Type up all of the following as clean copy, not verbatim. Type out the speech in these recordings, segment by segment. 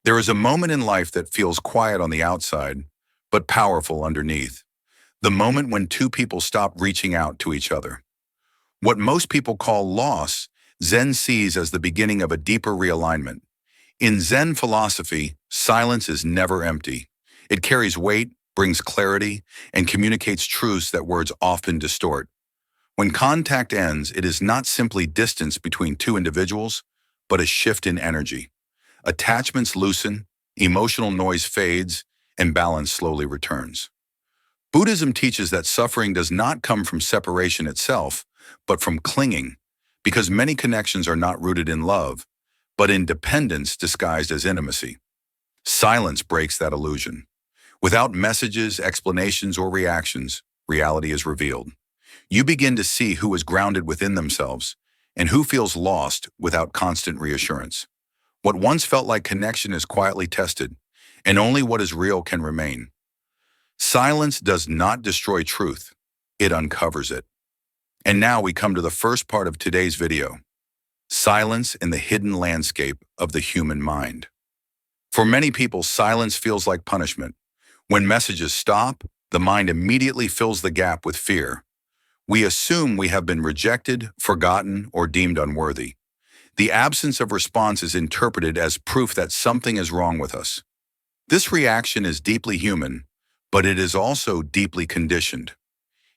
There is a moment in life that feels quiet on the outside, but powerful underneath. The moment when two people stop reaching out to each other. What most people call loss, Zen sees as the beginning of a deeper realignment. In Zen philosophy, silence is never empty. It carries weight, brings clarity, and communicates truths that words often distort. When contact ends, it is not simply distance between two individuals, but a shift in energy. Attachments loosen, emotional noise fades, and balance slowly returns. Buddhism teaches that suffering does not come from separation itself, but from clinging, because many connections are not rooted in love, but in dependence disguised as intimacy. Silence breaks that illusion. Without messages, explanations, or reactions, reality is revealed. You begin to see who is grounded within themselves and who feels lost without constant reassurance. What once felt like connection is quietly tested, and only what is real can remain. Silence does not destroy truth, it uncovers it. And now we come to the first part of today's video. Silence in the hidden landscape of the human mind. For many people, silence feels like punishment. When messages stop, the mind immediately fills the gap with fear. We assume we have been rejected, forgotten, or deemed unworthy. The absence of response is interpreted as proof that something is wrong with us. This reaction is deeply human, but it is also deeply conditioned.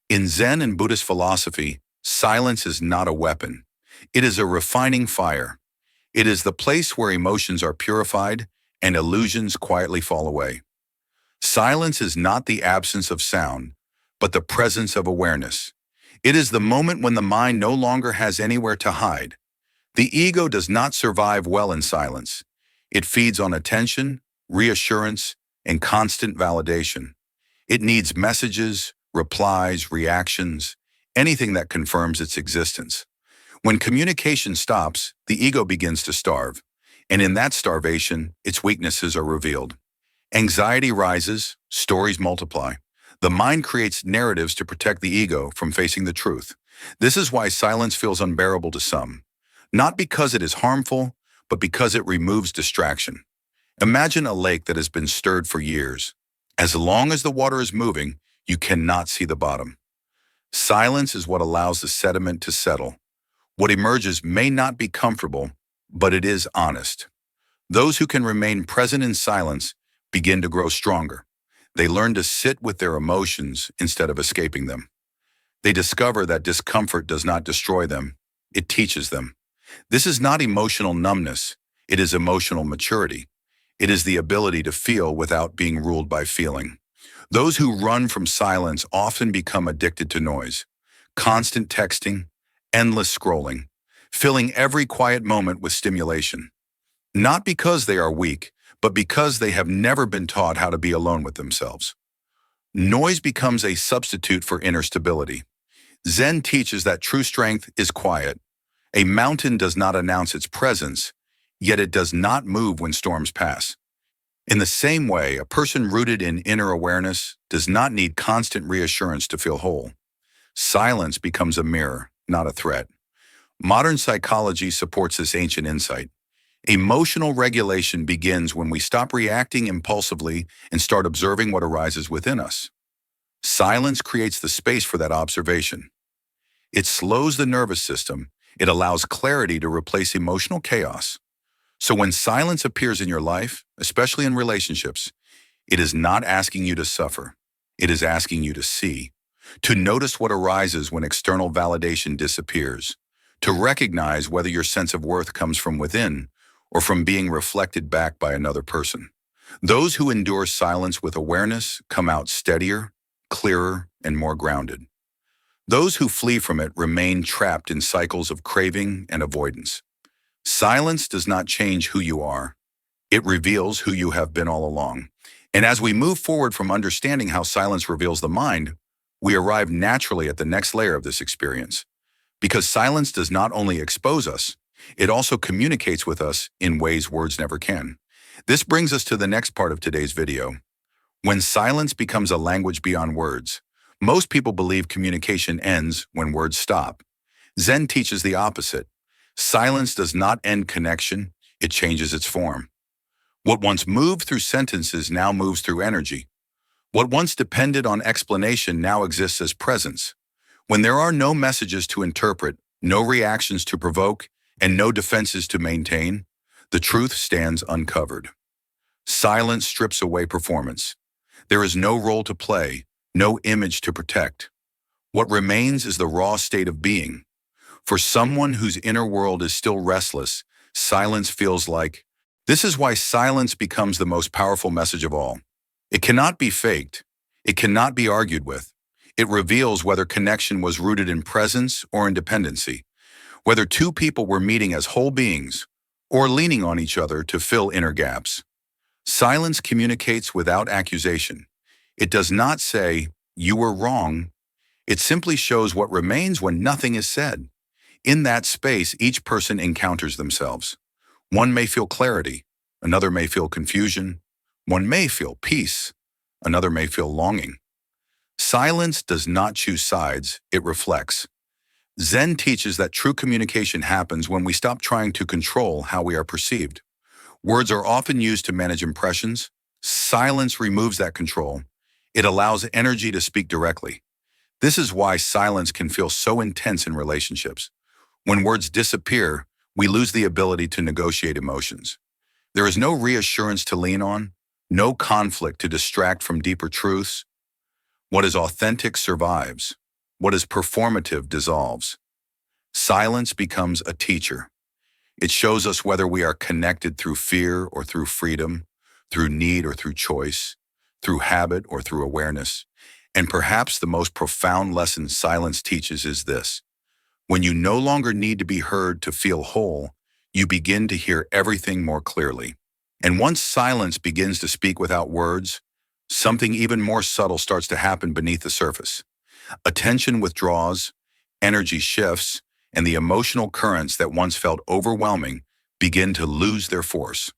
In Zen and Buddhist philosophy, silence is not a weapon. It is a refining fire. It is the place where emotions are purified and illusions quietly fall away. Silence is not the absence of sound, but the presence of awareness. It is the moment when the mind no longer has anywhere to hide. The ego does not survive well in silence. It feeds on attention, reassurance, and constant validation. It needs messages, replies, reactions, anything that confirms its existence. When communication stops, the ego begins to starve, and in that starvation, its weaknesses are revealed. Anxiety rises, stories multiply. The mind creates narratives to protect the ego from facing the truth. This is why silence feels unbearable to some. Not because it is harmful, but because it removes distraction. Imagine a lake that has been stirred for years. As long as the water is moving, you cannot see the bottom. Silence is what allows the sediment to settle. What emerges may not be comfortable, but it is honest. Those who can remain present in silence begin to grow stronger. They learn to sit with their emotions instead of escaping them. They discover that discomfort does not destroy them, it teaches them. This is not emotional numbness, it is emotional maturity. It is the ability to feel without being ruled by feeling. Those who run from silence often become addicted to noise. Constant texting, endless scrolling, filling every quiet moment with stimulation. Not because they are weak, but because they have never been taught how to be alone with themselves. Noise becomes a substitute for inner stability. Zen teaches that true strength is quiet. A mountain does not announce its presence, yet it does not move when storms pass. In the same way, a person rooted in inner awareness does not need constant reassurance to feel whole. Silence becomes a mirror, not a threat. Modern psychology supports this ancient insight. Emotional regulation begins when we stop reacting impulsively and start observing what arises within us. Silence creates the space for that observation. It slows the nervous system. It allows clarity to replace emotional chaos. So when silence appears in your life, especially in relationships, it is not asking you to suffer. It is asking you to see, to notice what arises when external validation disappears, to recognize whether your sense of worth comes from within or from being reflected back by another person. Those who endure silence with awareness come out steadier, clearer, and more grounded. Those who flee from it remain trapped in cycles of craving and avoidance. Silence does not change who you are. It reveals who you have been all along. And as we move forward from understanding how silence reveals the mind, we arrive naturally at the next layer of this experience. Because silence does not only expose us, it also communicates with us in ways words never can. This brings us to the next part of today's video. When silence becomes a language beyond words, most people believe communication ends when words stop. Zen teaches the opposite. Silence does not end connection, it changes its form. What once moved through sentences now moves through energy. What once depended on explanation now exists as presence. When there are no messages to interpret, no reactions to provoke, and no defenses to maintain, the truth stands uncovered. Silence strips away performance. There is no role to play, no image to protect. What remains is the raw state of being. For someone whose inner world is still restless, silence feels like. This is why silence becomes the most powerful message of all. It cannot be faked. It cannot be argued with. It reveals whether connection was rooted in presence or in dependency, whether two people were meeting as whole beings or leaning on each other to fill inner gaps. Silence communicates without accusation. It does not say, "You were wrong." It simply shows what remains when nothing is said. In that space, each person encounters themselves. One may feel clarity, another may feel confusion, one may feel peace, another may feel longing. Silence does not choose sides, it reflects. Zen teaches that true communication happens when we stop trying to control how we are perceived. Words are often used to manage impressions. Silence removes that control. It allows energy to speak directly. This is why silence can feel so intense in relationships. When words disappear, we lose the ability to negotiate emotions. There is no reassurance to lean on, no conflict to distract from deeper truths. What is authentic survives. What is performative dissolves. Silence becomes a teacher. It shows us whether we are connected through fear or through freedom, through need or through choice, through habit or through awareness. And perhaps the most profound lesson silence teaches is this. When you no longer need to be heard to feel whole, you begin to hear everything more clearly. And once silence begins to speak without words, something even more subtle starts to happen beneath the surface. Attention withdraws, energy shifts, and the emotional currents that once felt overwhelming begin to lose their force.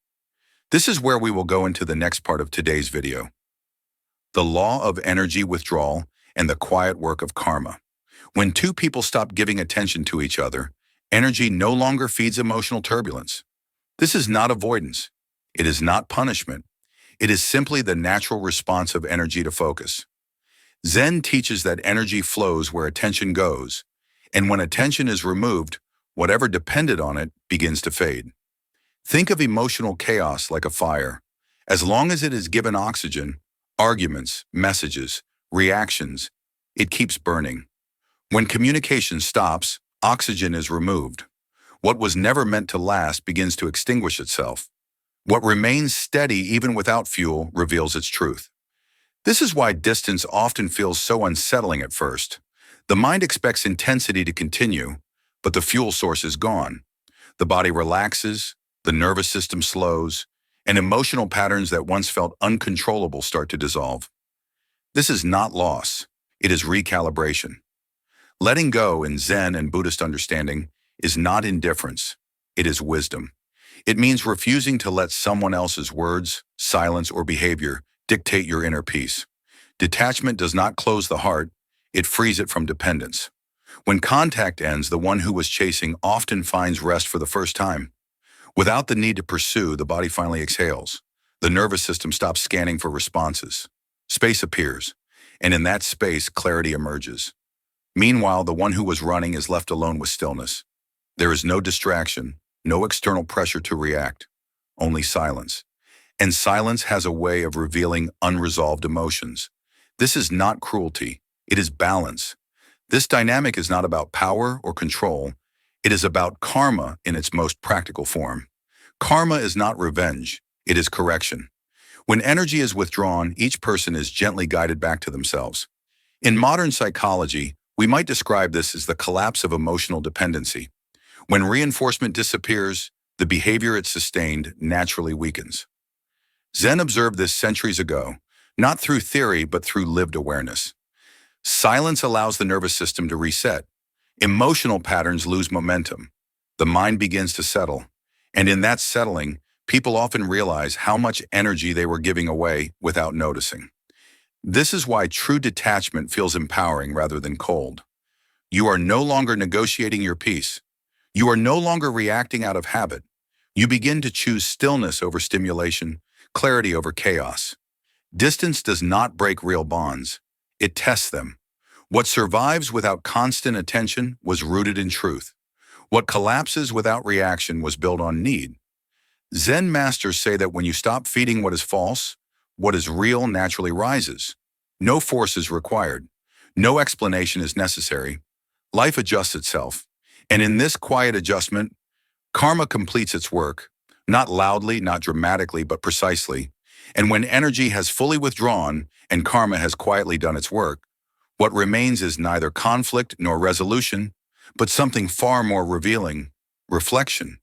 This is where we will go into the next part of today's video. The law of energy withdrawal and the quiet work of karma. When two people stop giving attention to each other, energy no longer feeds emotional turbulence. This is not avoidance. It is not punishment. It is simply the natural response of energy to focus. Zen teaches that energy flows where attention goes, and when attention is removed, whatever depended on it begins to fade. Think of emotional chaos like a fire. As long as it is given oxygen, arguments, messages, reactions, it keeps burning. When communication stops, oxygen is removed. What was never meant to last begins to extinguish itself. What remains steady even without fuel reveals its truth. This is why distance often feels so unsettling at first. The mind expects intensity to continue, but the fuel source is gone. The body relaxes, the nervous system slows, and emotional patterns that once felt uncontrollable start to dissolve. This is not loss, it is recalibration. Letting go in Zen and Buddhist understanding is not indifference, it is wisdom. It means refusing to let someone else's words, silence, or behavior dictate your inner peace. Detachment does not close the heart, it frees it from dependence. When contact ends, the one who was chasing often finds rest for the first time. Without the need to pursue, the body finally exhales. The nervous system stops scanning for responses. Space appears, and in that space, clarity emerges. Meanwhile, the one who was running is left alone with stillness. There is no distraction, no external pressure to react, only silence. And silence has a way of revealing unresolved emotions. This is not cruelty, it is balance. This dynamic is not about power or control, it is about karma in its most practical form. Karma is not revenge, it is correction. When energy is withdrawn, each person is gently guided back to themselves. In modern psychology, we might describe this as the collapse of emotional dependency. When reinforcement disappears, the behavior it sustained naturally weakens. Zen observed this centuries ago, not through theory but through lived awareness. Silence allows the nervous system to reset. Emotional patterns lose momentum. The mind begins to settle. And in that settling, people often realize how much energy they were giving away without noticing. This is why true detachment feels empowering rather than cold. You are no longer negotiating your peace. You are no longer reacting out of habit. You begin to choose stillness over stimulation, clarity over chaos. Distance does not break real bonds. It tests them. What survives without constant attention was rooted in truth. What collapses without reaction was built on need. Zen masters say that when you stop feeding what is false, what is real naturally rises. No force is required. No explanation is necessary. Life adjusts itself. And in this quiet adjustment, karma completes its work, not loudly, not dramatically, but precisely. And when energy has fully withdrawn and karma has quietly done its work, what remains is neither conflict nor resolution, but something far more revealing: reflection.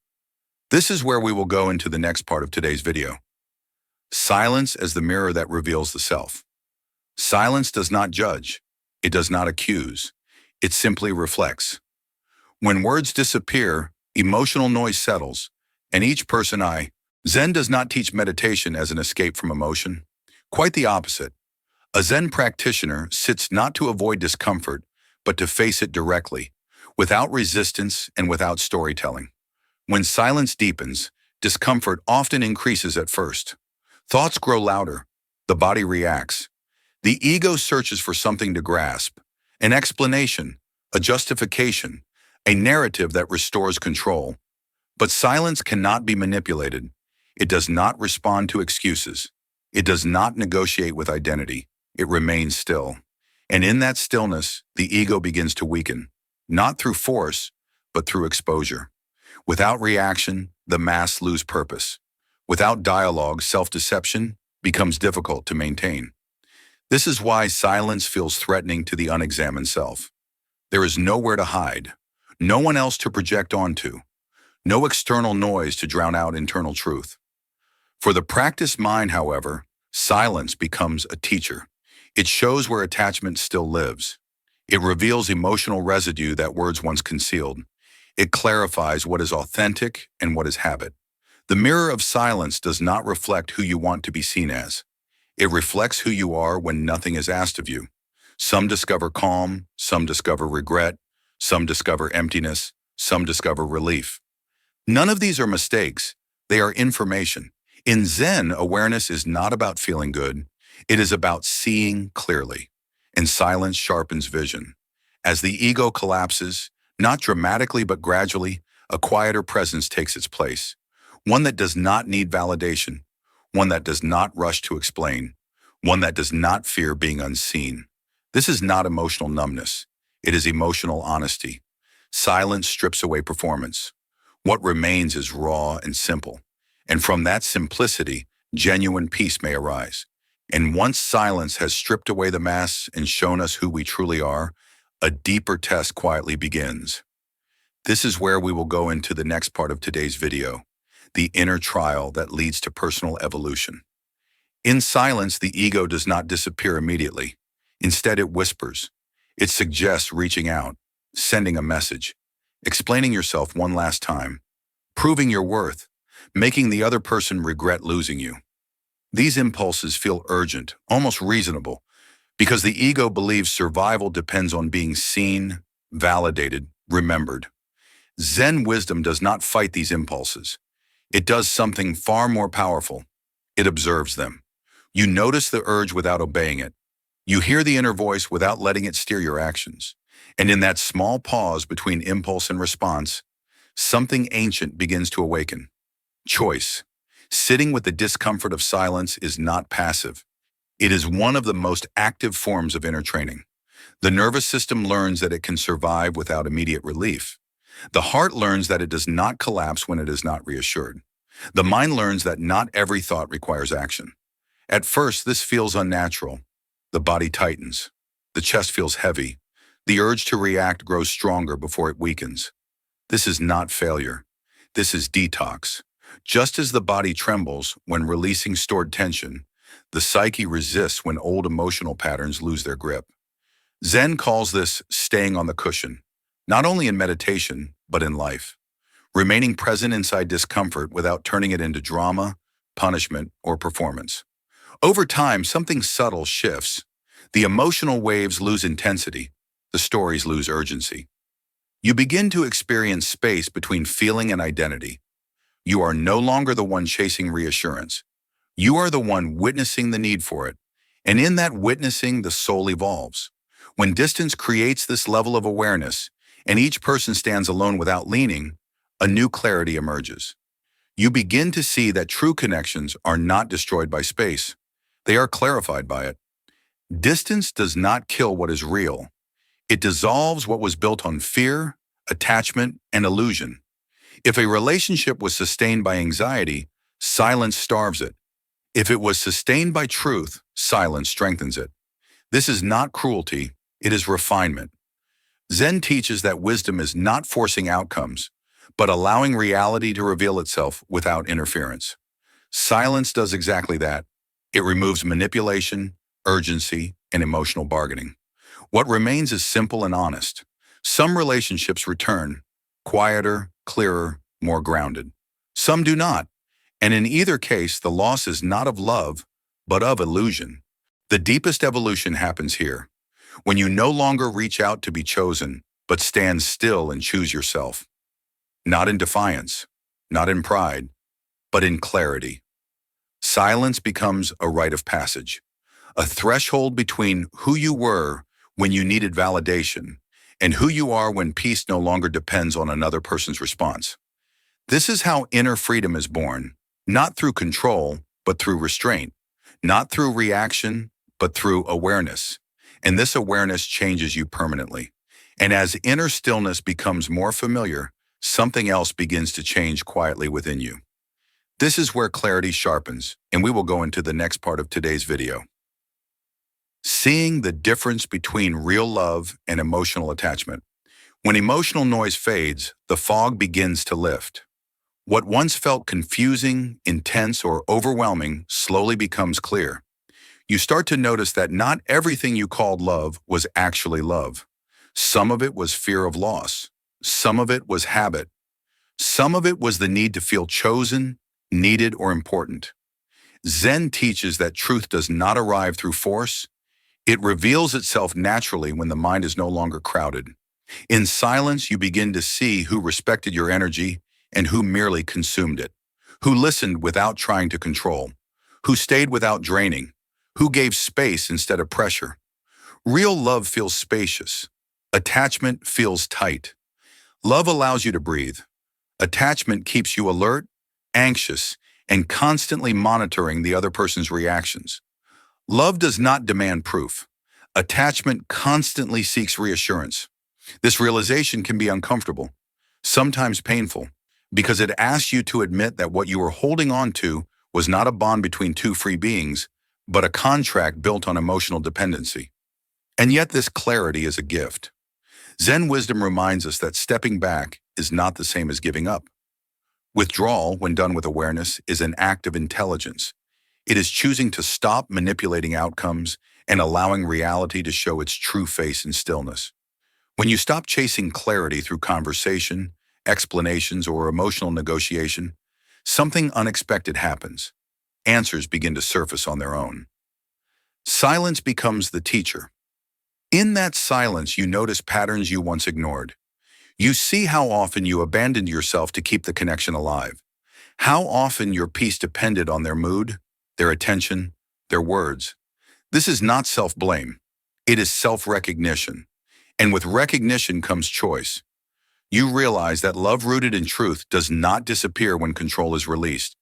This is where we will go into the next part of today's video. Silence as the mirror that reveals the self. Silence does not judge. It does not accuse. It simply reflects. When words disappear, emotional noise settles, and each person Zen does not teach meditation as an escape from emotion. Quite the opposite. A Zen practitioner sits not to avoid discomfort, but to face it directly, without resistance and without storytelling. When silence deepens, discomfort often increases at first. Thoughts grow louder. The body reacts. The ego searches for something to grasp, an explanation, a justification, a narrative that restores control. But silence cannot be manipulated. It does not respond to excuses. It does not negotiate with identity. It remains still. And in that stillness, the ego begins to weaken, not through force, but through exposure. Without reaction, the masks lose purpose. Without dialogue, self-deception becomes difficult to maintain. This is why silence feels threatening to the unexamined self. There is nowhere to hide, no one else to project onto, no external noise to drown out internal truth. For the practiced mind, however, silence becomes a teacher. It shows where attachment still lives. It reveals emotional residue that words once concealed. It clarifies what is authentic and what is habit. The mirror of silence does not reflect who you want to be seen as. It reflects who you are when nothing is asked of you. Some discover calm, some discover regret, some discover emptiness, some discover relief. None of these are mistakes. They are information. In Zen, awareness is not about feeling good. It is about seeing clearly. And silence sharpens vision. As the ego collapses, not dramatically but gradually, a quieter presence takes its place. One that does not need validation. One that does not rush to explain. One that does not fear being unseen. This is not emotional numbness. It is emotional honesty. Silence strips away performance. What remains is raw and simple. And from that simplicity, genuine peace may arise. And once silence has stripped away the masks and shown us who we truly are, a deeper test quietly begins. This is where we will go into the next part of today's video, the inner trial that leads to personal evolution. In silence, the ego does not disappear immediately. Instead, it whispers. It suggests reaching out, sending a message, explaining yourself one last time, proving your worth, making the other person regret losing you. These impulses feel urgent, almost reasonable, because the ego believes survival depends on being seen, validated, remembered. Zen wisdom does not fight these impulses. It does something far more powerful. It observes them. You notice the urge without obeying it. You hear the inner voice without letting it steer your actions. And in that small pause between impulse and response, something ancient begins to awaken. Choice. Sitting with the discomfort of silence is not passive. It is one of the most active forms of inner training. The nervous system learns that it can survive without immediate relief. The heart learns that it does not collapse when it is not reassured. The mind learns that not every thought requires action. At first, this feels unnatural. The body tightens. The chest feels heavy. The urge to react grows stronger before it weakens. This is not failure. This is detox. Just as the body trembles when releasing stored tension, the psyche resists when old emotional patterns lose their grip. Zen calls this staying on the cushion, not only in meditation, but in life. Remaining present inside discomfort without turning it into drama, punishment, or performance. Over time, something subtle shifts. The emotional waves lose intensity. The stories lose urgency. You begin to experience space between feeling and identity. You are no longer the one chasing reassurance. You are the one witnessing the need for it. And in that witnessing, the soul evolves. When distance creates this level of awareness, and each person stands alone without leaning, a new clarity emerges. You begin to see that true connections are not destroyed by space. They are clarified by it. Distance does not kill what is real. It dissolves what was built on fear, attachment, and illusion. If a relationship was sustained by anxiety, silence starves it. If it was sustained by truth, silence strengthens it. This is not cruelty, it is refinement. Zen teaches that wisdom is not forcing outcomes, but allowing reality to reveal itself without interference. Silence does exactly that. It removes manipulation, urgency, and emotional bargaining. What remains is simple and honest. Some relationships return, quieter, clearer, more grounded. Some do not. And in either case, the loss is not of love, but of illusion. The deepest evolution happens here, when you no longer reach out to be chosen, but stand still and choose yourself. Not in defiance, not in pride, but in clarity. Silence becomes a rite of passage, a threshold between who you were when you needed validation and who you are when peace no longer depends on another person's response. This is how inner freedom is born, not through control, but through restraint, not through reaction, but through awareness. And this awareness changes you permanently. And as inner stillness becomes more familiar, something else begins to change quietly within you. This is where clarity sharpens, and we will go into the next part of today's video. Seeing the difference between real love and emotional attachment. When emotional noise fades, the fog begins to lift. What once felt confusing, intense, or overwhelming slowly becomes clear. You start to notice that not everything you called love was actually love. Some of it was fear of loss. Some of it was habit. Some of it was the need to feel chosen, needed, or important. Zen teaches that truth does not arrive through force. It reveals itself naturally when the mind is no longer crowded. In silence, you begin to see who respected your energy and who merely consumed it, who listened without trying to control, who stayed without draining, who gave space instead of pressure. Real love feels spacious. Attachment feels tight. Love allows you to breathe. Attachment keeps you alert, anxious, and constantly monitoring the other person's reactions. Love does not demand proof. Attachment constantly seeks reassurance. This realization can be uncomfortable, sometimes painful, because it asks you to admit that what you were holding on to was not a bond between two free beings, but a contract built on emotional dependency. And yet this clarity is a gift. Zen wisdom reminds us that stepping back is not the same as giving up. Withdrawal, when done with awareness, is an act of intelligence. It is choosing to stop manipulating outcomes and allowing reality to show its true face in stillness. When you stop chasing clarity through conversation, explanations, or emotional negotiation, something unexpected happens. Answers begin to surface on their own. Silence becomes the teacher. In that silence, you notice patterns you once ignored. You see how often you abandoned yourself to keep the connection alive. How often your peace depended on their mood, their attention, their words. This is not self-blame. It is self-recognition. And with recognition comes choice. You realize that love rooted in truth does not disappear when control is released.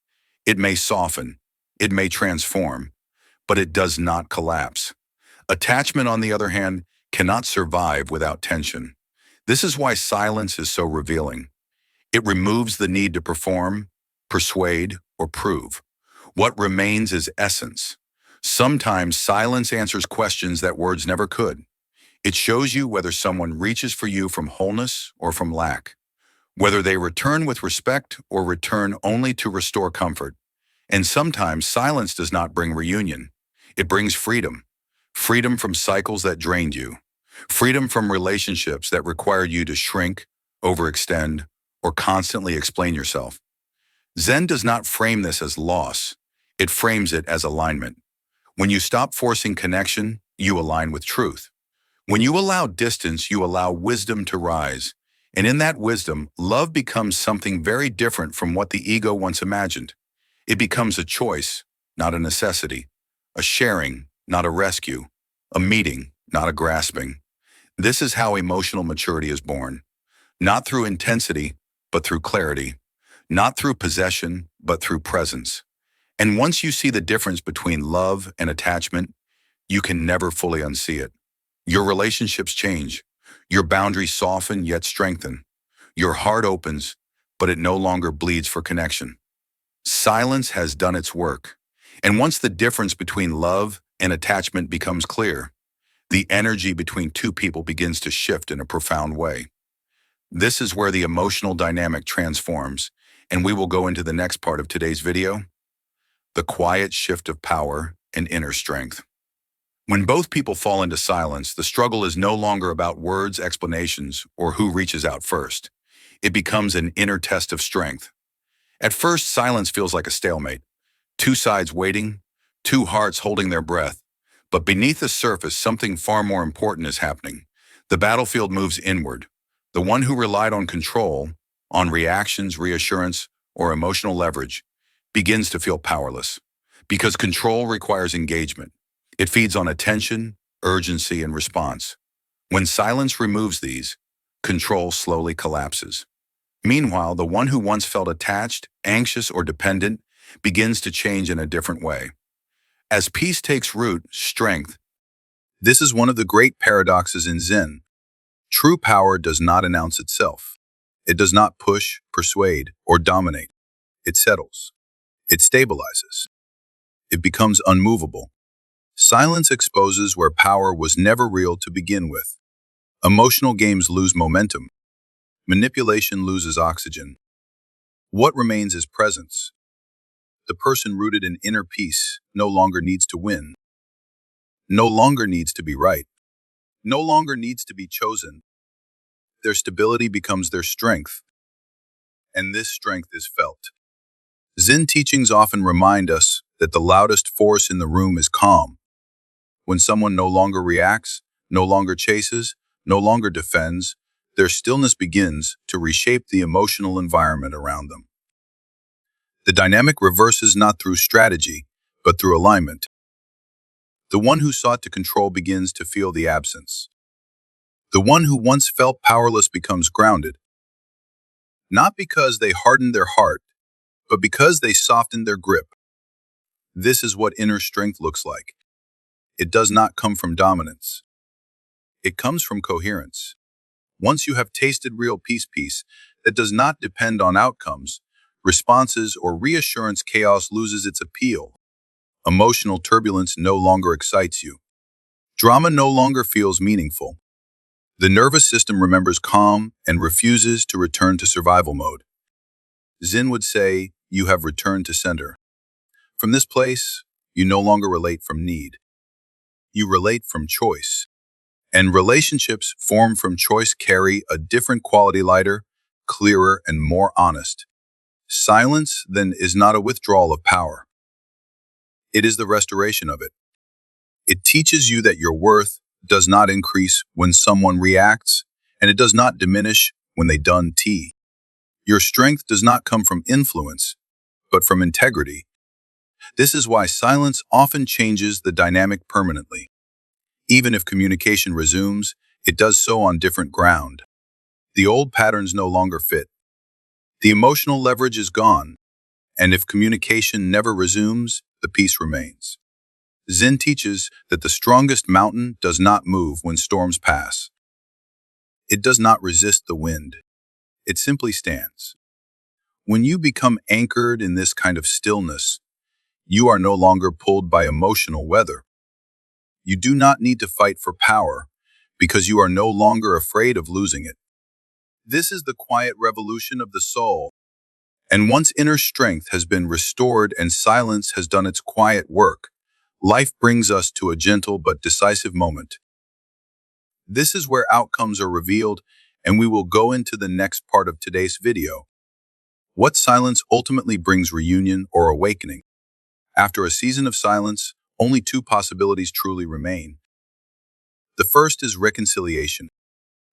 It may soften, it may transform, but it does not collapse. Attachment, on the other hand, cannot survive without tension. This is why silence is so revealing. It removes the need to perform, persuade, or prove. What remains is essence. Sometimes silence answers questions that words never could. It shows you whether someone reaches for you from wholeness or from lack, whether they return with respect or return only to restore comfort. And sometimes silence does not bring reunion. It brings freedom. Freedom from cycles that drained you. Freedom from relationships that required you to shrink, overextend, or constantly explain yourself. Zen does not frame this as loss. It frames it as alignment. When you stop forcing connection, you align with truth. When you allow distance, you allow wisdom to rise. And in that wisdom, love becomes something very different from what the ego once imagined. It becomes a choice, not a necessity, a sharing, not a rescue, a meeting, not a grasping. This is how emotional maturity is born, not through intensity, but through clarity, not through possession, but through presence. And once you see the difference between love and attachment, you can never fully unsee it. Your relationships change. Your boundaries soften yet strengthen. Your heart opens, but it no longer bleeds for connection. Silence has done its work. And once the difference between love and attachment becomes clear, the energy between two people begins to shift in a profound way. This is where the emotional dynamic transforms, and we will go into the next part of today's video, the quiet shift of power and inner strength. When both people fall into silence, the struggle is no longer about words, explanations, or who reaches out first. It becomes an inner test of strength. At first, silence feels like a stalemate. Two sides waiting, two hearts holding their breath. But beneath the surface, something far more important is happening. The battlefield moves inward. The one who relied on control, on reactions, reassurance, or emotional leverage, begins to feel powerless. Because control requires engagement. It feeds on attention, urgency, and response. When silence removes these, control slowly collapses. Meanwhile, the one who once felt attached, anxious, or dependent begins to change in a different way. As peace takes root, strength. This is one of the great paradoxes in Zen. True power does not announce itself. It does not push, persuade, or dominate. It settles. It stabilizes. It becomes unmovable. Silence exposes where power was never real to begin with. Emotional games lose momentum. Manipulation loses oxygen. What remains is presence. The person rooted in inner peace no longer needs to win, no longer needs to be right, no longer needs to be chosen. Their stability becomes their strength, and this strength is felt. Zen teachings often remind us that the loudest force in the room is calm. When someone no longer reacts, no longer chases, no longer defends, their stillness begins to reshape the emotional environment around them. The dynamic reverses not through strategy, but through alignment. The one who sought to control begins to feel the absence. The one who once felt powerless becomes grounded, not because they hardened their heart, but because they softened their grip. This is what inner strength looks like. It does not come from dominance. It comes from coherence. Once you have tasted real peace that does not depend on outcomes, responses, or reassurance, chaos loses its appeal. Emotional turbulence no longer excites you. Drama no longer feels meaningful. The nervous system remembers calm and refuses to return to survival mode. Zen would say, you have returned to center. From this place, you no longer relate from need. You relate from choice. And relationships formed from choice carry a different quality, lighter, clearer, and more honest. Silence, then, is not a withdrawal of power. It is the restoration of it. It teaches you that your worth does not increase when someone reacts, and it does not diminish when they done tea. Your strength does not come from influence, but from integrity. This is why silence often changes the dynamic permanently. Even if communication resumes, it does so on different ground. The old patterns no longer fit. The emotional leverage is gone, and if communication never resumes, the peace remains. Zen teaches that the strongest mountain does not move when storms pass. It does not resist the wind. It simply stands. When you become anchored in this kind of stillness, you are no longer pulled by emotional weather. You do not need to fight for power because you are no longer afraid of losing it. This is the quiet revolution of the soul. And once inner strength has been restored and silence has done its quiet work, life brings us to a gentle but decisive moment. This is where outcomes are revealed, and we will go into the next part of today's video. What silence ultimately brings: reunion or awakening? After a season of silence, only two possibilities truly remain. The first is reconciliation.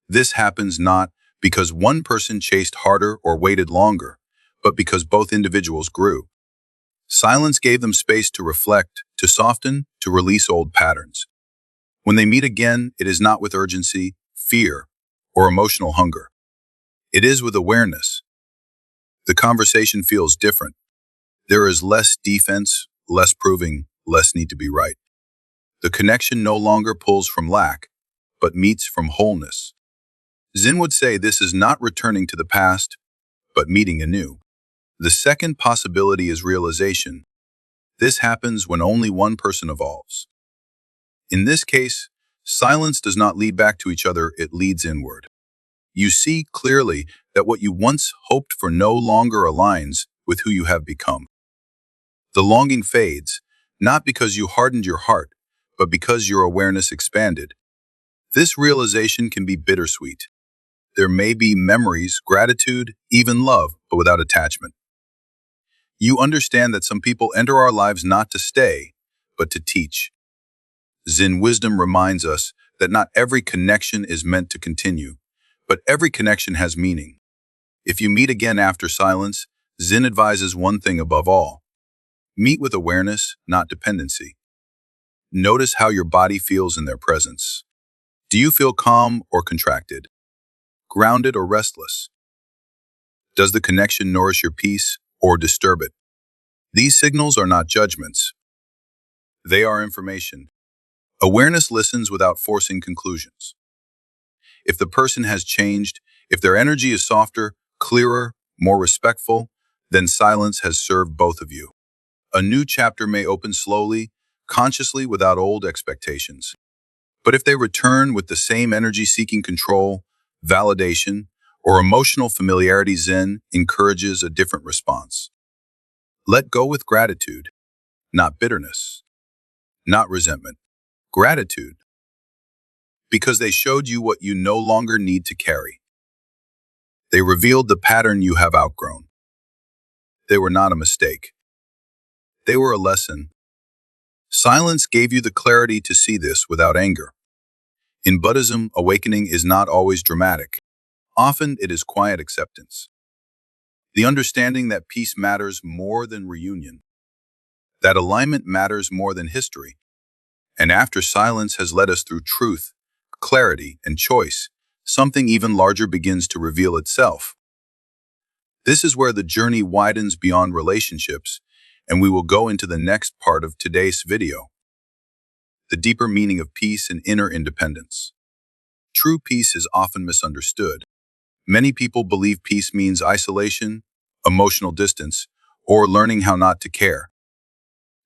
This happens not because one person chased harder or waited longer, but because both individuals grew. Silence gave them space to reflect, to soften, to release old patterns. When they meet again, it is not with urgency, fear, or emotional hunger. It is with awareness. The conversation feels different. There is less defense, less proving, less need to be right. The connection no longer pulls from lack, but meets from wholeness. Zen would say this is not returning to the past, but meeting anew. The second possibility is realization. This happens when only one person evolves. In this case, silence does not lead back to each other, it leads inward. You see clearly that what you once hoped for no longer aligns with who you have become. The longing fades, not because you hardened your heart, but because your awareness expanded. This realization can be bittersweet. There may be memories, gratitude, even love, but without attachment. You understand that some people enter our lives not to stay, but to teach. Zen wisdom reminds us that not every connection is meant to continue, but every connection has meaning. If you meet again after silence, Zen advises one thing above all. Meet with awareness, not dependency. Notice how your body feels in their presence. Do you feel calm or contracted? Grounded or restless? Does the connection nourish your peace or disturb it? These signals are not judgments. They are information. Awareness listens without forcing conclusions. If the person has changed, if their energy is softer, clearer, more respectful, then silence has served both of you. A new chapter may open slowly, consciously without old expectations. But if they return with the same energy seeking control, validation, or emotional familiarity, Zen encourages a different response. Let go with gratitude, not bitterness, not resentment. Gratitude, because they showed you what you no longer need to carry. They revealed the pattern you have outgrown. They were not a mistake. They were a lesson. Silence gave you the clarity to see this without anger. In Buddhism, awakening is not always dramatic. Often it is quiet acceptance. The understanding that peace matters more than reunion, that alignment matters more than history. And after silence has led us through truth, clarity, and choice, something even larger begins to reveal itself. This is where the journey widens beyond relationships, and we will go into the next part of today's video. The deeper meaning of peace and inner independence. True peace is often misunderstood. Many people believe peace means isolation, emotional distance, or learning how not to care.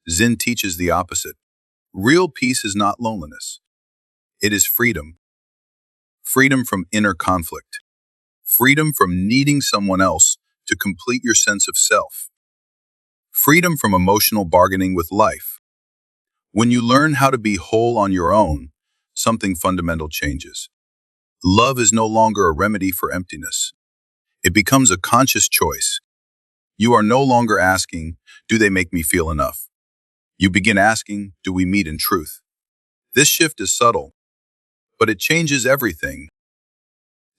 Zen teaches the opposite. Real peace is not loneliness. It is freedom. Freedom from inner conflict. Freedom from needing someone else to complete your sense of self. Freedom from emotional bargaining with life. When you learn how to be whole on your own, something fundamental changes. Love is no longer a remedy for emptiness. It becomes a conscious choice. You are no longer asking, do they make me feel enough? You begin asking, do we meet in truth? This shift is subtle, but it changes everything.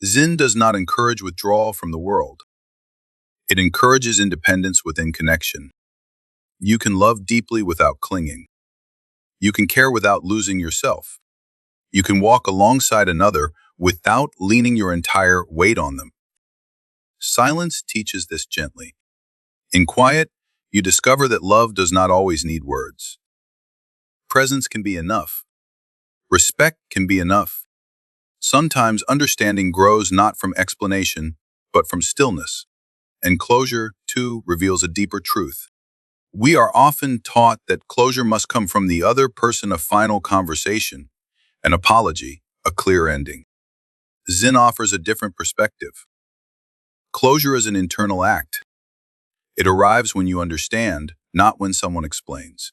Zen does not encourage withdrawal from the world. It encourages independence within connection. You can love deeply without clinging. You can care without losing yourself. You can walk alongside another without leaning your entire weight on them. Silence teaches this gently. In quiet, you discover that love does not always need words. Presence can be enough. Respect can be enough. Sometimes understanding grows not from explanation, but from stillness. And closure, too, reveals a deeper truth. We are often taught that closure must come from the other person, a final conversation, an apology, a clear ending. Zen offers a different perspective. Closure is an internal act. It arrives when you understand, not when someone explains.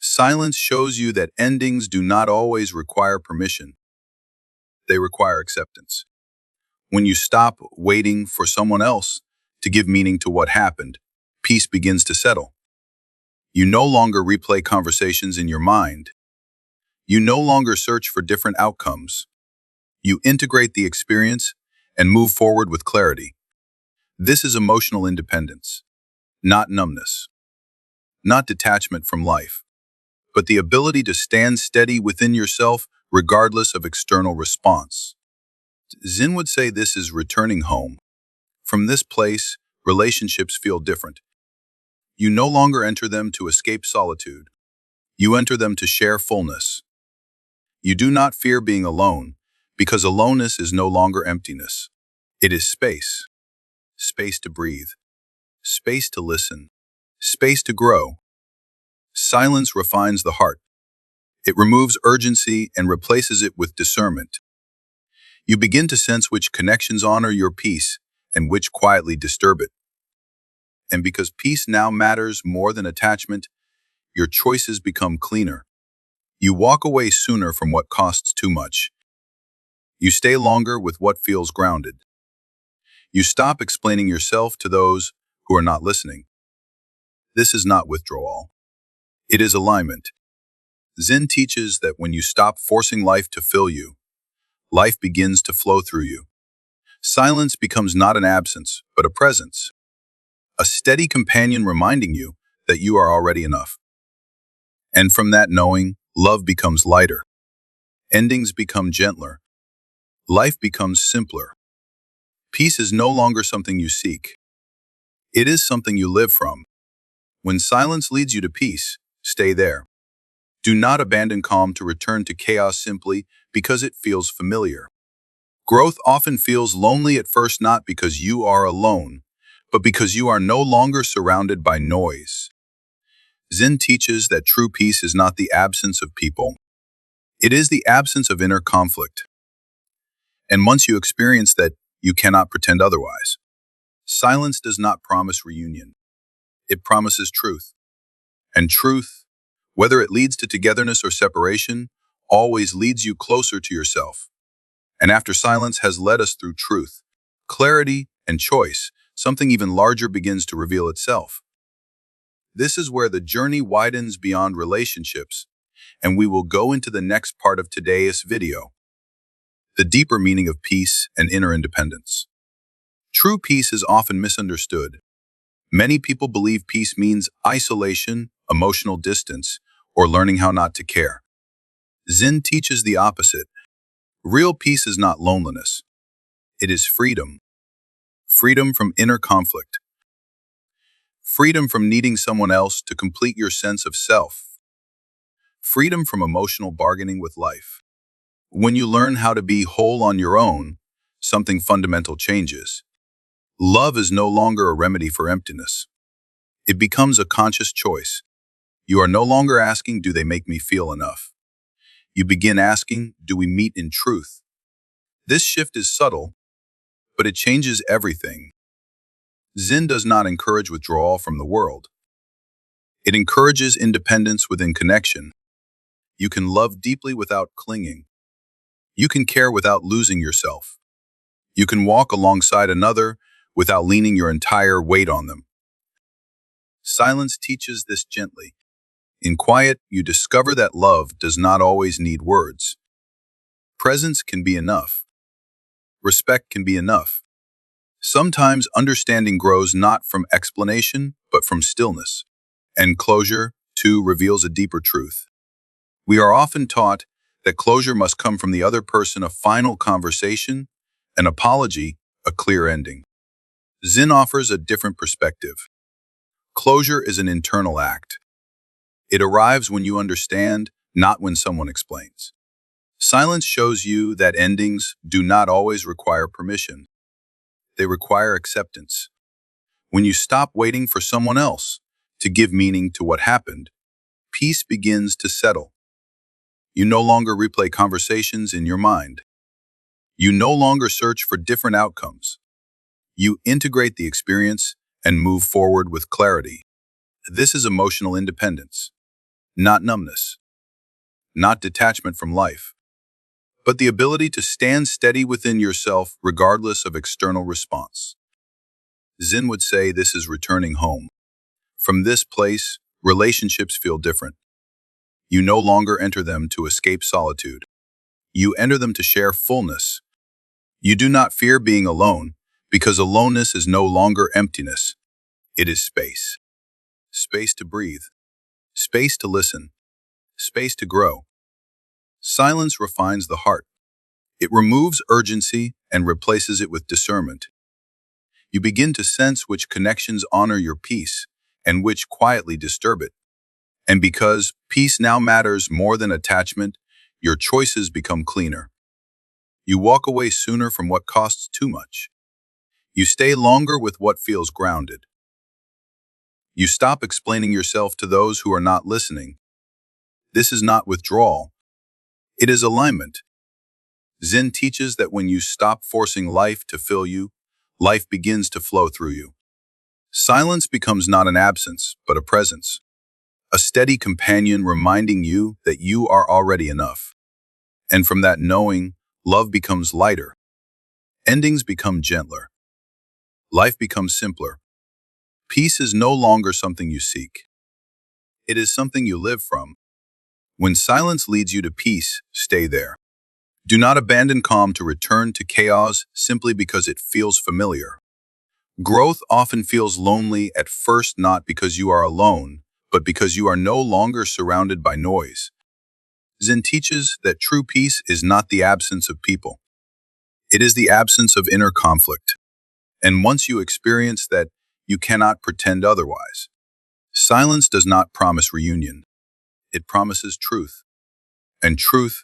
Silence shows you that endings do not always require permission. They require acceptance. When you stop waiting for someone else to give meaning to what happened, peace begins to settle. You no longer replay conversations in your mind. You no longer search for different outcomes. You integrate the experience, and move forward with clarity. This is emotional independence, not numbness, not detachment from life, but the ability to stand steady within yourself regardless of external response. Zen would say this is returning home. From this place, relationships feel different. You no longer enter them to escape solitude. You enter them to share fullness. You do not fear being alone, because aloneness is no longer emptiness. It is space. Space to breathe. Space to listen. Space to grow. Silence refines the heart. It removes urgency and replaces it with discernment. You begin to sense which connections honor your peace and which quietly disturb it. And because peace now matters more than attachment, your choices become cleaner. You walk away sooner from what costs too much. You stay longer with what feels grounded. You stop explaining yourself to those who are not listening. This is not withdrawal. It is alignment. Zen teaches that when you stop forcing life to fill you, life begins to flow through you. Silence becomes not an absence, but a presence. A steady companion reminding you that you are already enough. And from that knowing, love becomes lighter. Endings become gentler. Life becomes simpler. Peace is no longer something you seek. It is something you live from. When silence leads you to peace, stay there. Do not abandon calm to return to chaos simply because it feels familiar. Growth often feels lonely at first, not because you are alone, but because you are no longer surrounded by noise. Zen teaches that true peace is not the absence of people. It is the absence of inner conflict. And once you experience that, you cannot pretend otherwise. Silence does not promise reunion. It promises truth. And truth, whether it leads to togetherness or separation, always leads you closer to yourself. And after silence has led us through truth, clarity, and choice, something even larger begins to reveal itself. This is where the journey widens beyond relationships, and we will go into the next part of today's video, the deeper meaning of peace and inner independence. True peace is often misunderstood. Many people believe peace means isolation, emotional distance, or learning how not to care. Zen teaches the opposite. Real peace is not loneliness. It is freedom. Freedom from inner conflict. Freedom from needing someone else to complete your sense of self. Freedom from emotional bargaining with life. When you learn how to be whole on your own, something fundamental changes. Love is no longer a remedy for emptiness. It becomes a conscious choice. You are no longer asking, do they make me feel enough? You begin asking, do we meet in truth? This shift is subtle, but it changes everything. Zen does not encourage withdrawal from the world. It encourages independence within connection. You can love deeply without clinging. You can care without losing yourself. You can walk alongside another without leaning your entire weight on them. Silence teaches this gently. In quiet, you discover that love does not always need words. Presence can be enough. Respect can be enough. Sometimes understanding grows not from explanation, but from stillness. And closure, too, reveals a deeper truth. We are often taught that closure must come from the other person, a final conversation, an apology, a clear ending. Zen offers a different perspective. Closure is an internal act. It arrives when you understand, not when someone explains. Silence shows you that endings do not always require permission. They require acceptance. When you stop waiting for someone else to give meaning to what happened, peace begins to settle. You no longer replay conversations in your mind. You no longer search for different outcomes. You integrate the experience and move forward with clarity. This is emotional independence, not numbness, not detachment from life, but the ability to stand steady within yourself regardless of external response. Zen would say this is returning home. From this place, relationships feel different. You no longer enter them to escape solitude. You enter them to share fullness. You do not fear being alone, because aloneness is no longer emptiness. It is space. Space to breathe. Space to listen. Space to grow. Silence refines the heart. It removes urgency and replaces it with discernment. You begin to sense which connections honor your peace and which quietly disturb it. And because peace now matters more than attachment, your choices become cleaner. You walk away sooner from what costs too much. You stay longer with what feels grounded. You stop explaining yourself to those who are not listening. This is not withdrawal. It is alignment. Zen teaches that when you stop forcing life to fill you, life begins to flow through you. Silence becomes not an absence, but a presence. A steady companion reminding you that you are already enough. And from that knowing, love becomes lighter. Endings become gentler. Life becomes simpler. Peace is no longer something you seek. It is something you live from. When silence leads you to peace, stay there. Do not abandon calm to return to chaos simply because it feels familiar. Growth often feels lonely at first, not because you are alone, but because you are no longer surrounded by noise. Zen teaches that true peace is not the absence of people. It is the absence of inner conflict. And once you experience that, you cannot pretend otherwise. Silence does not promise reunion. It promises truth. And truth,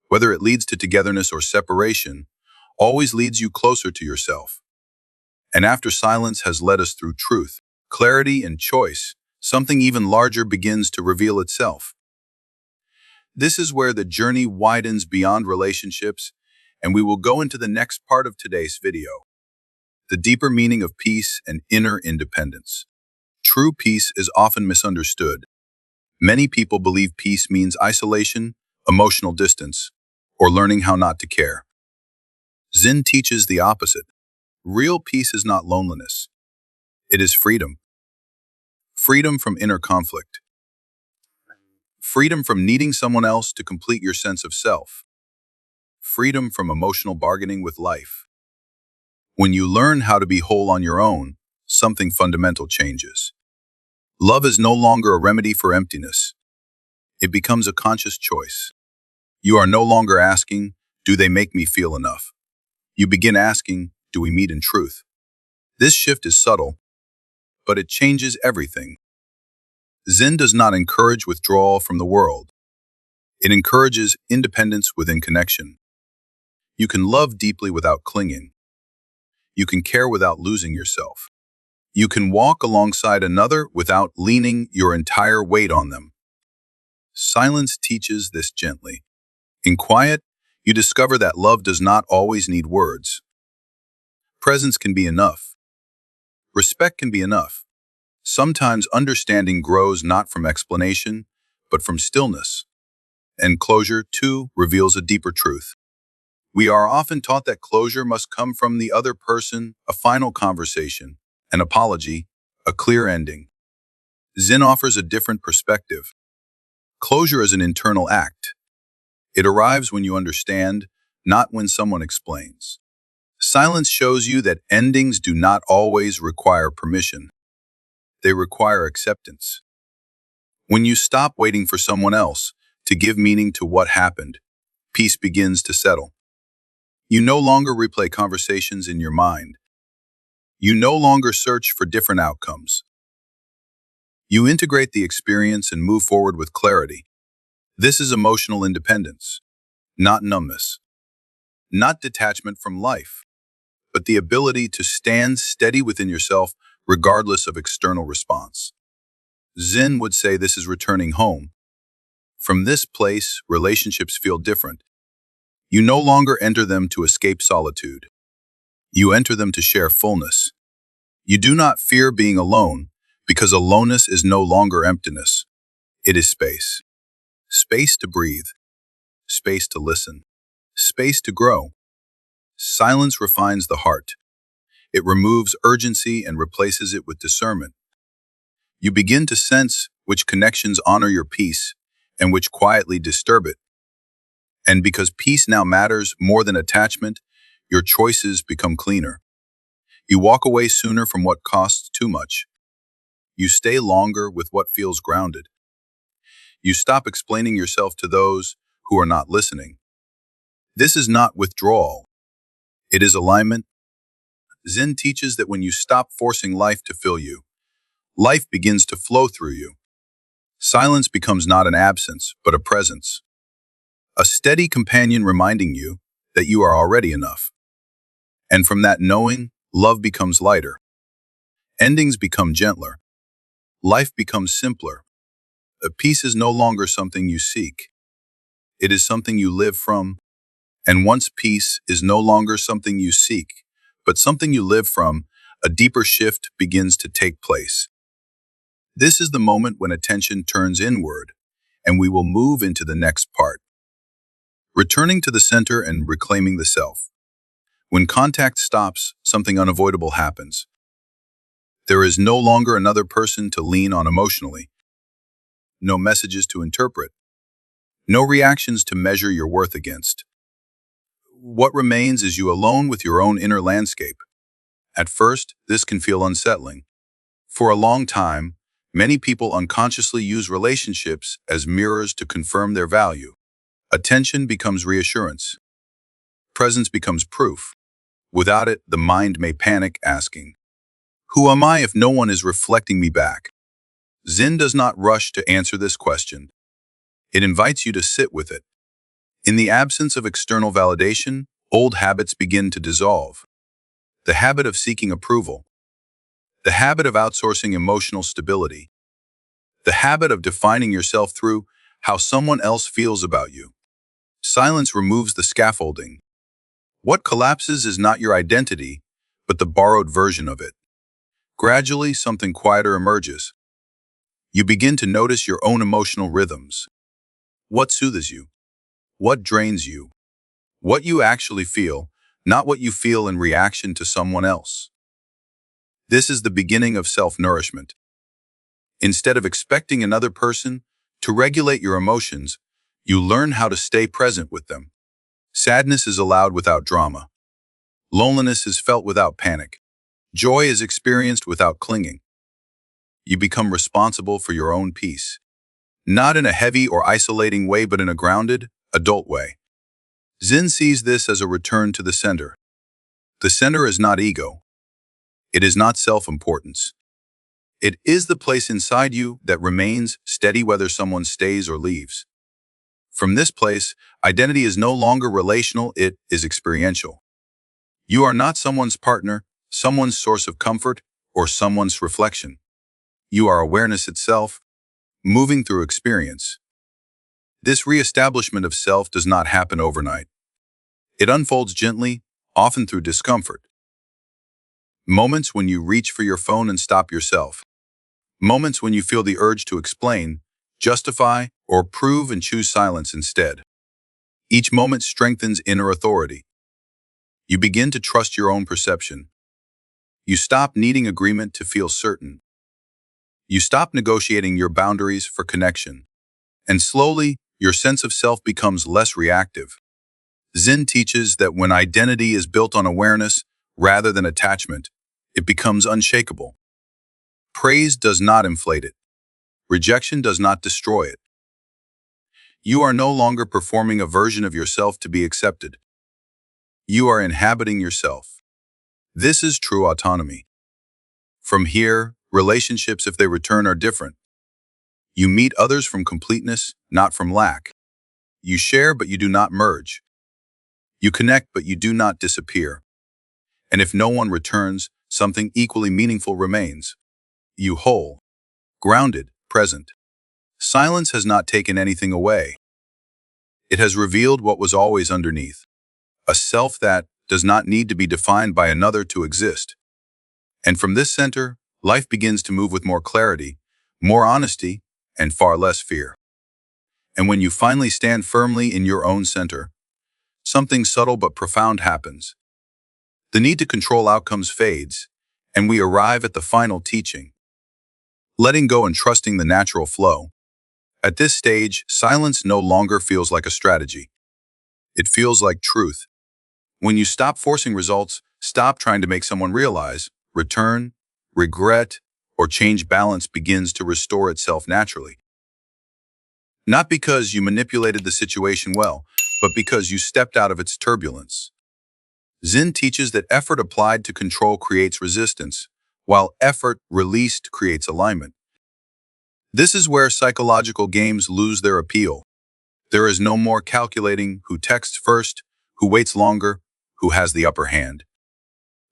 whether it leads to togetherness or separation, always leads you closer to yourself. And after silence has led us through truth, clarity, and choice, something even larger begins to reveal itself. This is where the journey widens beyond relationships, and we will go into the next part of today's video, the deeper meaning of peace and inner independence. True peace is often misunderstood. Many people believe peace means isolation, emotional distance, or learning how not to care. Zen teaches the opposite. Real peace is not loneliness. It is freedom. Freedom from inner conflict. Freedom from needing someone else to complete your sense of self. Freedom from emotional bargaining with life. When you learn how to be whole on your own, something fundamental changes. Love is no longer a remedy for emptiness. It becomes a conscious choice. You are no longer asking, do they make me feel enough? You begin asking, do we meet in truth? This shift is subtle, but it changes everything. Zen does not encourage withdrawal from the world. It encourages independence within connection. You can love deeply without clinging. You can care without losing yourself. You can walk alongside another without leaning your entire weight on them. Silence teaches this gently. In quiet, you discover that love does not always need words. Presence can be enough. Respect can be enough. Sometimes understanding grows not from explanation, but from stillness. And closure, too, reveals a deeper truth. We are often taught that closure must come from the other person, a final conversation, an apology, a clear ending. Zen offers a different perspective. Closure is an internal act. It arrives when you understand, not when someone explains. Silence shows you that endings do not always require permission. They require acceptance. When you stop waiting for someone else to give meaning to what happened, peace begins to settle. You no longer replay conversations in your mind. You no longer search for different outcomes. You integrate the experience and move forward with clarity. This is emotional independence, not numbness, not detachment from life, but the ability to stand steady within yourself regardless of external response. Zen would say this is returning home. From this place, relationships feel different. You no longer enter them to escape solitude. You enter them to share fullness. You do not fear being alone, because aloneness is no longer emptiness. It is space. Space to breathe. Space to listen. Space to grow. Silence refines the heart. It removes urgency and replaces it with discernment. You begin to sense which connections honor your peace and which quietly disturb it. And because peace now matters more than attachment, Your choices become cleaner. You walk away sooner from what costs too much. You stay longer with what feels grounded. You stop explaining yourself to those who are not listening. This is not withdrawal. It is alignment. Zen teaches that when you stop forcing life to fill you, life begins to flow through you. Silence becomes not an absence, but a presence. A steady companion reminding you that you are already enough. And from that knowing, love becomes lighter. Endings become gentler. Life becomes simpler. A peace is no longer something you seek. It is something you live from. And once peace is no longer something you seek, but something you live from, a deeper shift begins to take place. This is the moment when attention turns inward, and we will move into the next part. Returning to the center and reclaiming the self. When contact stops, something unavoidable happens. There is no longer another person to lean on emotionally. No messages to interpret. No reactions to measure your worth against. What remains is you alone with your own inner landscape. At first, this can feel unsettling. For a long time, many people unconsciously use relationships as mirrors to confirm their value. Attention becomes reassurance. Presence becomes proof. Without it, the mind may panic, asking, "Who am I if no one is reflecting me back?" Zen does not rush to answer this question. It invites you to sit with it. In the absence of external validation, old habits begin to dissolve. The habit of seeking approval. The habit of outsourcing emotional stability. The habit of defining yourself through how someone else feels about you. Silence removes the scaffolding. What collapses is not your identity, but the borrowed version of it. Gradually, something quieter emerges. You begin to notice your own emotional rhythms. What soothes you? What drains you? What you actually feel, not what you feel in reaction to someone else. This is the beginning of self-nourishment. Instead of expecting another person to regulate your emotions, you learn how to stay present with them. Sadness is allowed without drama. Loneliness is felt without panic. Joy is experienced without clinging. You become responsible for your own peace. Not in a heavy or isolating way, but in a grounded, adult way. Zen sees this as a return to the center. The center is not ego. It is not self-importance. It is the place inside you that remains steady whether someone stays or leaves. From this place, identity is no longer relational, it is experiential. You are not someone's partner, someone's source of comfort, or someone's reflection. You are awareness itself, moving through experience. This reestablishment of self does not happen overnight. It unfolds gently, often through discomfort. Moments when you reach for your phone and stop yourself. Moments when you feel the urge to explain, justify, or prove and choose silence instead. Each moment strengthens inner authority. You begin to trust your own perception. You stop needing agreement to feel certain. You stop negotiating your boundaries for connection. And slowly, your sense of self becomes less reactive. Zen teaches that when identity is built on awareness rather than attachment, it becomes unshakable. Praise does not inflate it. Rejection does not destroy it. You are no longer performing a version of yourself to be accepted. You are inhabiting yourself. This is true autonomy. From here, relationships, if they return, are different. You meet others from completeness, not from lack. You share, but you do not merge. You connect, but you do not disappear. And if no one returns, something equally meaningful remains. You whole, grounded, present. Silence has not taken anything away. It has revealed what was always underneath. A self that does not need to be defined by another to exist. And from this center, life begins to move with more clarity, more honesty, and far less fear. And when you finally stand firmly in your own center, something subtle but profound happens. The need to control outcomes fades, and we arrive at the final teaching. Letting go and trusting the natural flow. At this stage, silence no longer feels like a strategy. It feels like truth. When you stop forcing results, stop trying to make someone realize, return, regret, or change, balance begins to restore itself naturally. Not because you manipulated the situation well, but because you stepped out of its turbulence. Zen teaches that effort applied to control creates resistance, while effort released creates alignment. This is where psychological games lose their appeal. There is no more calculating who texts first, who waits longer, who has the upper hand.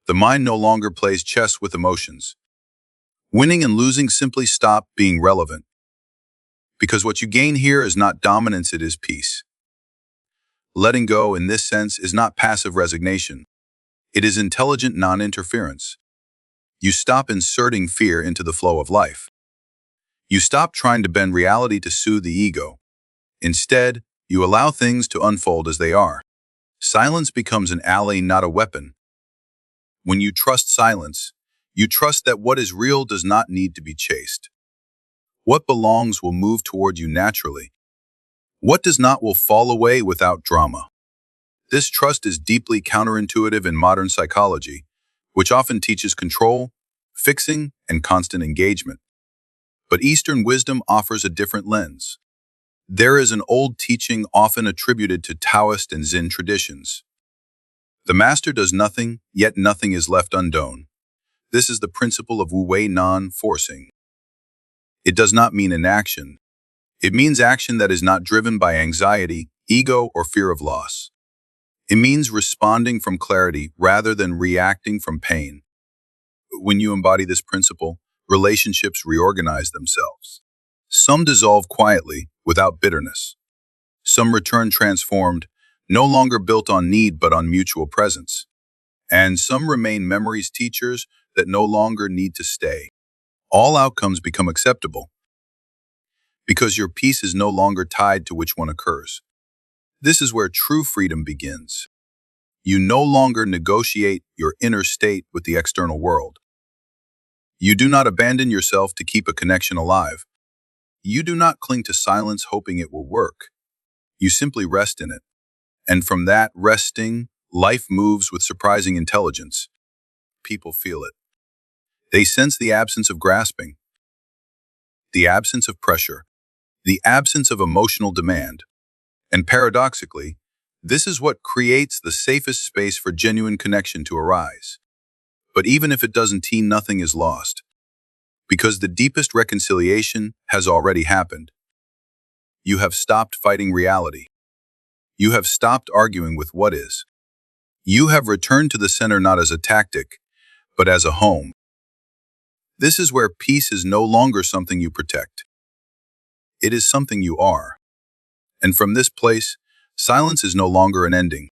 The mind no longer plays chess with emotions. Winning and losing simply stop being relevant. Because what you gain here is not dominance, it is peace. Letting go in this sense is not passive resignation. It is intelligent non-interference. You stop inserting fear into the flow of life. You stop trying to bend reality to soothe the ego. Instead, you allow things to unfold as they are. Silence becomes an ally, not a weapon. When you trust silence, you trust that what is real does not need to be chased. What belongs will move toward you naturally. What does not will fall away without drama. This trust is deeply counterintuitive in modern psychology, which often teaches control, fixing, and constant engagement. But Eastern wisdom offers a different lens. There is an old teaching often attributed to Taoist and Zen traditions. The master does nothing, yet nothing is left undone. This is the principle of Wu Wei non-forcing. It does not mean inaction. It means action that is not driven by anxiety, ego, or fear of loss. It means responding from clarity rather than reacting from pain. When you embody this principle, relationships reorganize themselves. Some dissolve quietly, without bitterness. Some return transformed, no longer built on need but on mutual presence. And some remain memories teachers that no longer need to stay. All outcomes become acceptable because your peace is no longer tied to which one occurs. This is where true freedom begins. You no longer negotiate your inner state with the external world. You do not abandon yourself to keep a connection alive. You do not cling to silence hoping it will work. You simply rest in it. And from that resting, life moves with surprising intelligence. People feel it. They sense the absence of grasping, the absence of pressure, the absence of emotional demand. And paradoxically, this is what creates the safest space for genuine connection to arise. But even if it doesn't, nothing is lost. Because the deepest reconciliation has already happened. You have stopped fighting reality. You have stopped arguing with what is. You have returned to the center not as a tactic, but as a home. This is where peace is no longer something you protect. It is something you are. And from this place, silence is no longer an ending.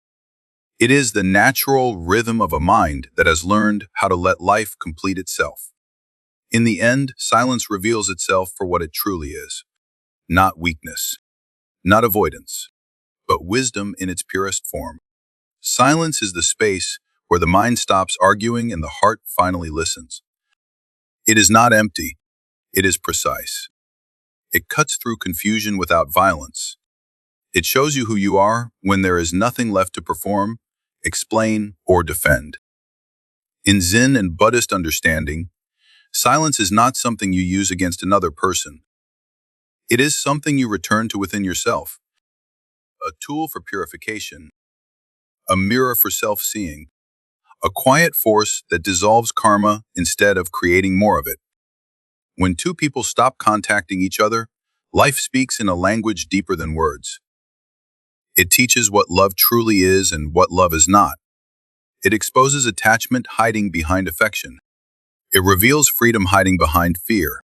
It is the natural rhythm of a mind that has learned how to let life complete itself. In the end, silence reveals itself for what it truly is. Not weakness, not avoidance, but wisdom in its purest form. Silence is the space where the mind stops arguing and the heart finally listens. It is not empty, it is precise. It cuts through confusion without violence. It shows you who you are when there is nothing left to perform, explain, or defend. In Zen and Buddhist understanding, silence is not something you use against another person. It is something you return to within yourself. A tool for purification, a mirror for self-seeing, a quiet force that dissolves karma instead of creating more of it. When two people stop contacting each other, life speaks in a language deeper than words. It teaches what love truly is and what love is not. It exposes attachment hiding behind affection. It reveals freedom hiding behind fear.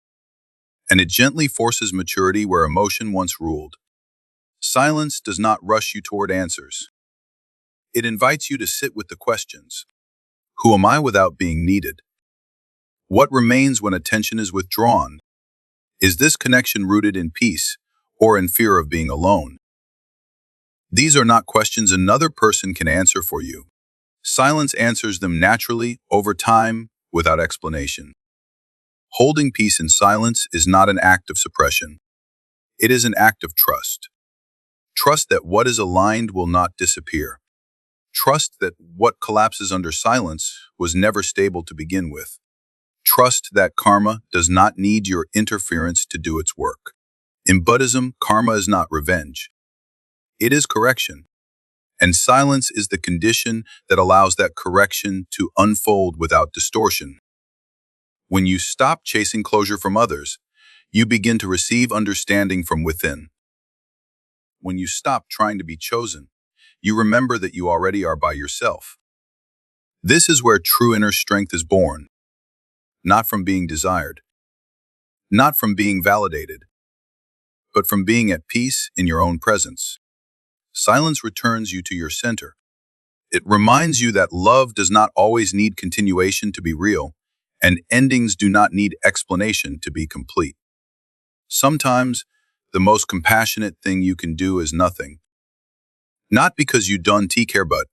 And it gently forces maturity where emotion once ruled. Silence does not rush you toward answers. It invites you to sit with the questions. Who am I without being needed? What remains when attention is withdrawn? Is this connection rooted in peace or in fear of being alone? These are not questions another person can answer for you. Silence answers them naturally, over time, without explanation. Holding peace in silence is not an act of suppression. It is an act of trust. Trust that what is aligned will not disappear. Trust that what collapses under silence was never stable to begin with. Trust that karma does not need your interference to do its work. In Buddhism, karma is not revenge. It is correction. And silence is the condition that allows that correction to unfold without distortion. When you stop chasing closure from others, you begin to receive understanding from within. When you stop trying to be chosen, you remember that you already are by yourself. This is where true inner strength is born, not from being desired, not from being validated, but from being at peace in your own presence. Silence returns you to your center. It reminds you that love does not always need continuation to be real, and endings do not need explanation to be complete. Sometimes, the most compassionate thing you can do is nothing. Not because you don't care, but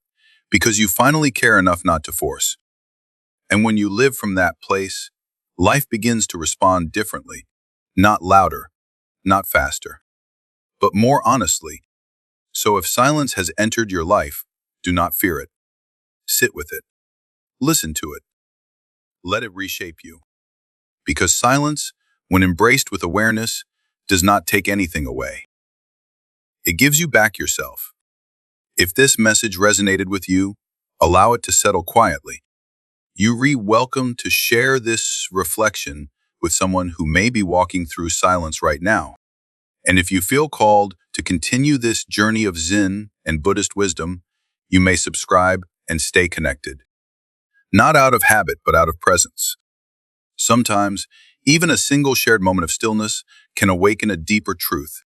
because you finally care enough not to force. And when you live from that place, life begins to respond differently, not louder, not faster, but more honestly. So if silence has entered your life, do not fear it. Sit with it. Listen to it. Let it reshape you. Because silence, when embraced with awareness, does not take anything away. It gives you back yourself. If this message resonated with you, allow it to settle quietly. You welcome to share this reflection with someone who may be walking through silence right now. And if you feel called to continue this journey of Zen and Buddhist wisdom, you may subscribe and stay connected. Not out of habit, but out of presence. Sometimes, even a single shared moment of stillness can awaken a deeper truth.